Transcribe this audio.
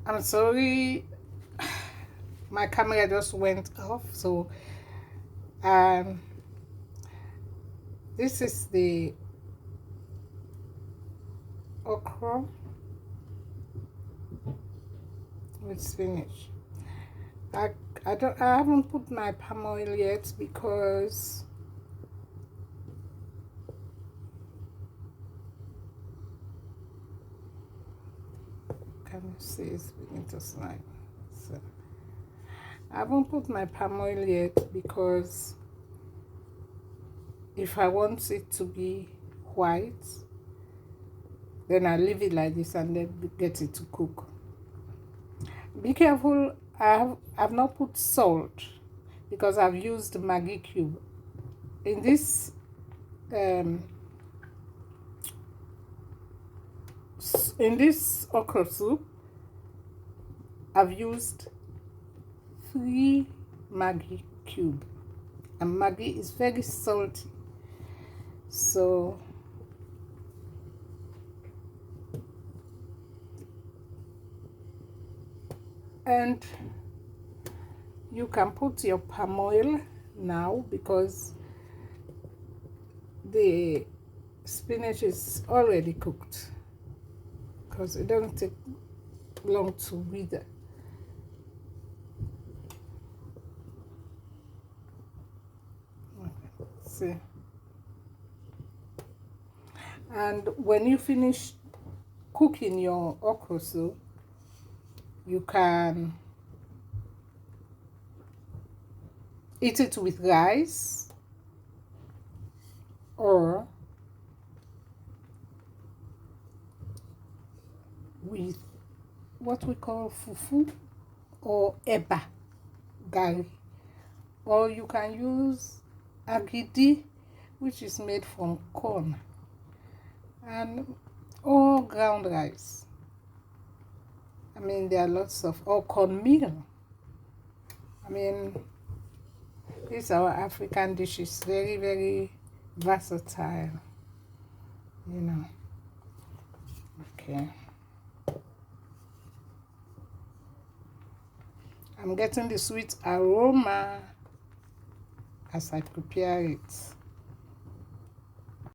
I'm sorry, my camera just went off. So um this is the okra with spinach. I I haven't put my palm oil yet because can you see it's beginning to slide. So I haven't put my palm oil yet because if I want it to be white, then I leave it like this and then get it to cook. Be careful, I've not put salt because I've used Maggi cube. In this um, okra soup, I've used 3 Maggi cube, and Maggi is very salty. So and you can put your palm oil now because the spinach is already cooked, because it doesn't take long to wither. See, and when you finish cooking your okra soup, you can eat it with rice or with what we call fufu or eba gari, or you can use agidi, which is made from corn, and or ground rice. I mean, there are lots of, or cornmeal. I mean, these are our African dishes, very, very versatile, you know. Okay. I'm getting the sweet aroma as I prepare it.